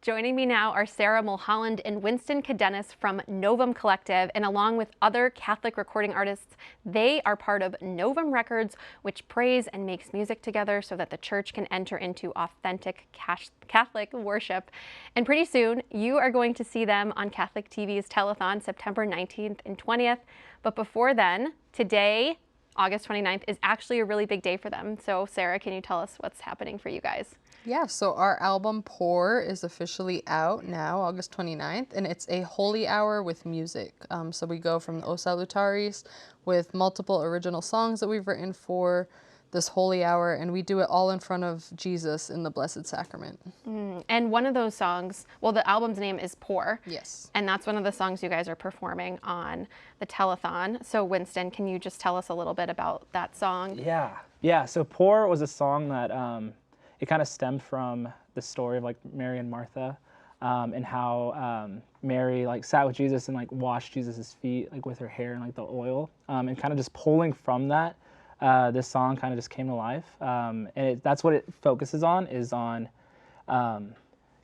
Joining me now are Sarah Mulholland and Winston Cadenas from NOVUM Collective, and along with other Catholic recording artists, they are part of NOVUM Records, which prays and makes music together so that the church can enter into authentic Catholic worship. And pretty soon, you are going to see them on Catholic TV's telethon September 19th and 20th. But before then, today, August 29th, is actually a really big day for them. So Sarah, can you tell us what's happening for you guys? Yeah, so our album Pour is officially out now, August 29th, and it's a holy hour with music. So we go from O Salutaris with multiple original songs that we've written for this holy hour, and we do it all in front of Jesus in the Blessed Sacrament. And one of those songs, well, the album's name is Pour. Yes. And that's one of the songs you guys are performing on the telethon. So Winston, can you just tell us a little bit about that song? Yeah. So Pour was a song that it kind of stemmed from the story of like Mary and Martha, and how Mary like sat with Jesus and like washed Jesus's feet like with her hair and like the oil, and kind of just pulling from that, this song kind of just came to life, and that's what it focuses on, is on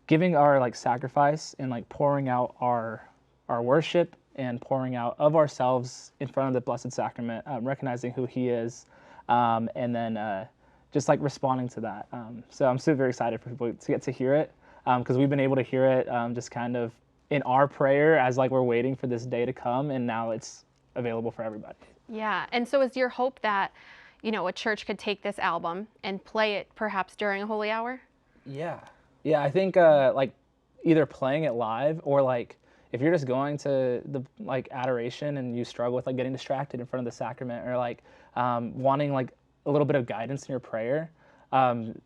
giving our like sacrifice and like pouring out our worship and pouring out of ourselves in front of the Blessed Sacrament, recognizing who He is, and then just like responding to that. So I'm super excited for people to get to hear it, because we've been able to hear it just kind of in our prayer as like we're waiting for this day to come, and now it's available for everybody. Yeah, and so is your hope that, you know, a church could take this album and play it perhaps during a holy hour? Yeah, I think like either playing it live, or like if you're just going to the like adoration and you struggle with like getting distracted in front of the sacrament, or like wanting like a little bit of guidance in your prayer,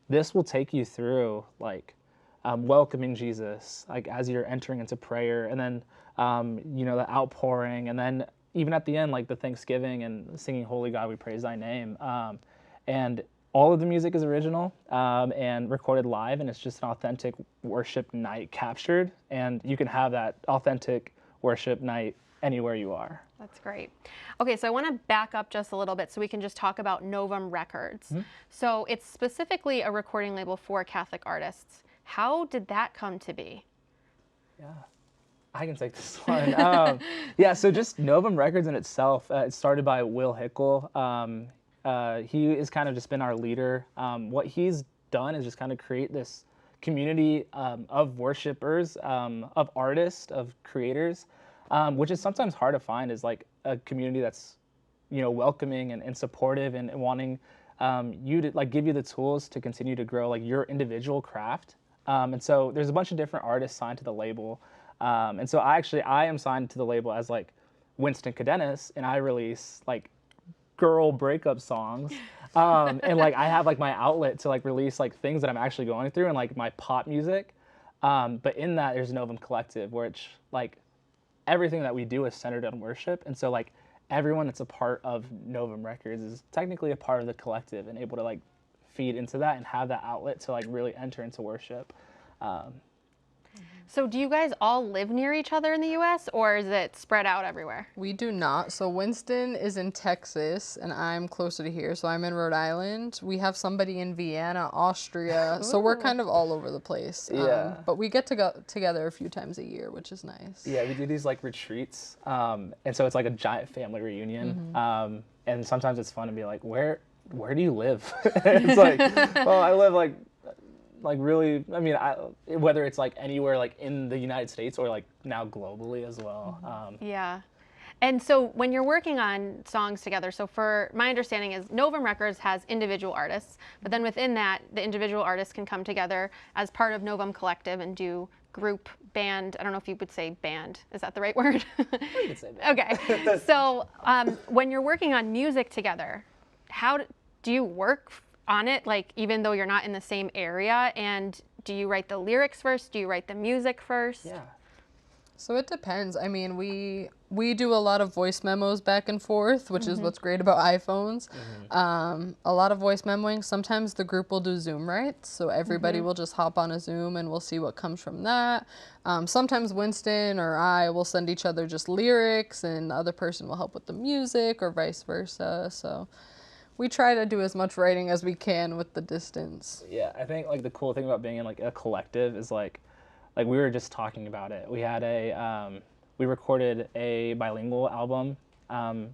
this will take you through like welcoming Jesus like as you're entering into prayer, and then you know, the outpouring, and then even at the end like the thanksgiving and singing Holy God we praise thy name, and all of the music is original and recorded live, and it's just an authentic worship night captured, and you can have that authentic worship night anywhere you are. That's great. Okay, so I want to back up just a little bit so we can just talk about NOVUM Records. Mm-hmm. So it's specifically a recording label for Catholic artists. How did that come to be? Yeah, I can take this one. Yeah, so just NOVUM Records in itself, it started by Will Hickel. He has kind of just been our leader. What he's done is just kind of create this community of worshipers, of artists, of creators, which is sometimes hard to find, is like a community that's, you know, welcoming and supportive, and wanting you to like give you the tools to continue to grow like your individual craft. And so there's a bunch of different artists signed to the label. And so I am signed to the label as like Winston Cadenas, and I release like girl breakup songs. And like I have like my outlet to like release like things that I'm actually going through, and like my pop music. But in that there's NOVUM Collective, which like everything that we do is centered on worship. And so like everyone that's a part of NOVUM Records is technically a part of the collective, and able to like feed into that and have that outlet to like really enter into worship. So do you guys all live near each other in the U.S., or is it spread out everywhere? We do not. So Winston is in Texas, and I'm closer to here, so I'm in Rhode Island. We have somebody in Vienna, Austria, so we're kind of all over the place. Yeah. But we get to go together a few times a year, which is nice. Yeah, we do these like retreats, and so it's like a giant family reunion. And sometimes it's fun to be like, where do you live? It's like, well, I live like really, I mean, whether it's like anywhere like in the United States, or like now globally as well. Yeah. And so when you're working on songs together, so for my understanding is NOVUM Records has individual artists, but then within that, the individual artists can come together as part of NOVUM Collective and do group, band. I don't know if you would say band. Is that the right word? You could say band. Okay. So when you're working on music together, how do you work on it, like even though you're not in the same area? And do you write the lyrics first? Do you write the music first? Yeah. So it depends. I mean, we do a lot of voice memos back and forth, which is what's great about iPhones. A lot of voice memoing. Sometimes the group will do Zoom writes, so everybody will just hop on a Zoom and we'll see what comes from that. Sometimes Winston or I will send each other just lyrics, and the other person will help with the music, or vice versa. So we try to do as much writing as we can with the distance. Yeah, I think like the cool thing about being in like a collective is like like we were just talking about it. We had we recorded a bilingual album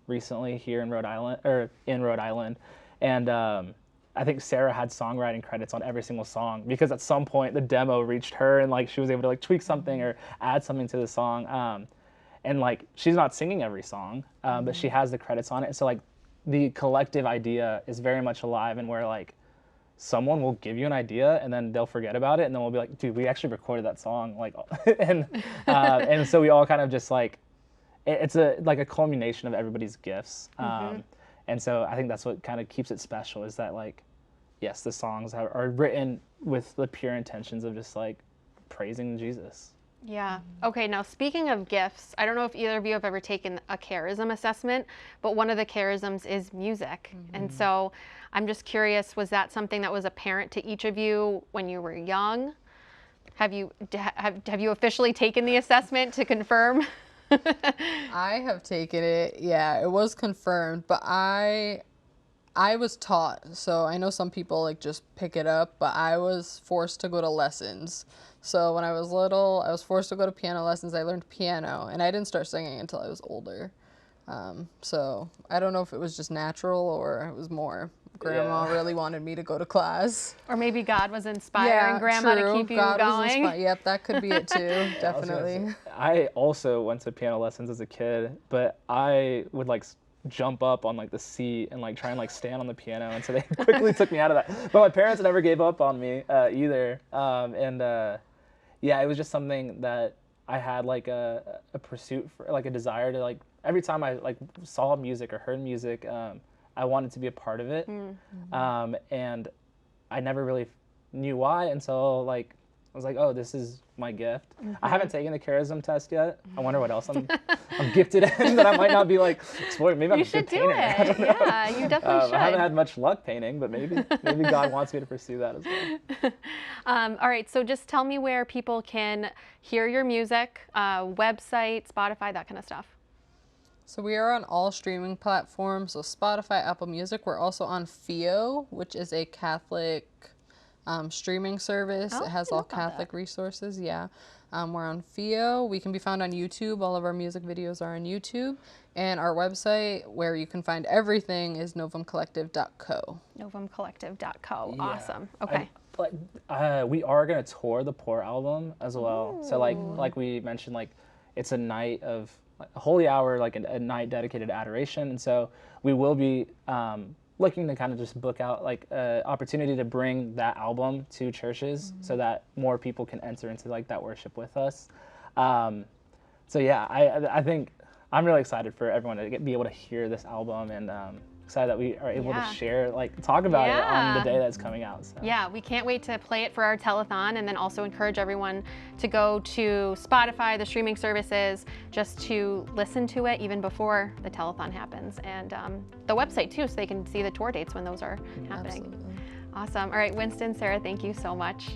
recently here in Rhode Island, and I think Sarah had songwriting credits on every single song because at some point the demo reached her and like she was able to like tweak something or add something to the song. And like she's not singing every song, but she has the credits on it. So like the collective idea is very much alive, and where like someone will give you an idea and then they'll forget about it, and then we'll be like, dude, we actually recorded that song, like, and so we all kind of just like, it's like a culmination of everybody's gifts. And so I think that's what kind of keeps it special, is that like, yes, the songs are written with the pure intentions of just like praising Jesus. Yeah. Okay, now speaking of gifts, I don't know if either of you have ever taken a charism assessment, but one of the charisms is music. And so I'm just curious, was that something that was apparent to each of you when you were young? Have you officially taken the assessment to confirm? I have taken it. Yeah, it was confirmed, but I was taught. So I know some people like just pick it up, but I was forced to go to lessons. So when I was little, I was forced to go to piano lessons. I learned piano, and I didn't start singing until I was older. So I don't know if it was just natural or it was more Grandma really wanted me to go to class. Or maybe God was inspiring Grandma to keep you going. Yep, that could be it too, definitely. I also went to piano lessons as a kid, but I would like jump up on like the seat and like try and like stand on the piano, and so they quickly took me out of that. But my parents never gave up on me either. Yeah, it was just something that I had like a pursuit for, like a desire to like, every time I like saw music or heard music, I wanted to be a part of it. And I never really knew why until like I was like, oh, this is my gift. I haven't taken the charism test yet. I wonder what else I'm gifted in that I might not be like exploring. Maybe I'm a good painter. I don't know. Yeah, you definitely should. I haven't had much luck painting, but maybe God wants me to pursue that as well. All right, so just tell me where people can hear your music, website, Spotify, that kind of stuff. So we are on all streaming platforms, so Spotify, Apple Music. We're also on FIO, which is a Catholic streaming service. It has all Catholic resources, yeah. We're on FIO. We can be found on YouTube. All of our music videos are on YouTube. And our website, where you can find everything, is novumcollective.co. Novumcollective.co. Yeah. Awesome. Okay. We are going to tour the Poor album as well. Ooh. So like we mentioned, like it's a night of a holy hour, like a night dedicated to adoration. And so we will be looking to kind of just book out like an opportunity to bring that album to churches so that more people can enter into like that worship with us. So yeah, I think I'm really excited for everyone to be able to hear this album, and excited that we are able to share, like talk about it on the day that's coming out. So. Yeah, we can't wait to play it for our telethon, and then also encourage everyone to go to Spotify, the streaming services, just to listen to it even before the telethon happens, and the website too, so they can see the tour dates when those are happening. Absolutely. Awesome. All right, Winston, Sarah, thank you so much.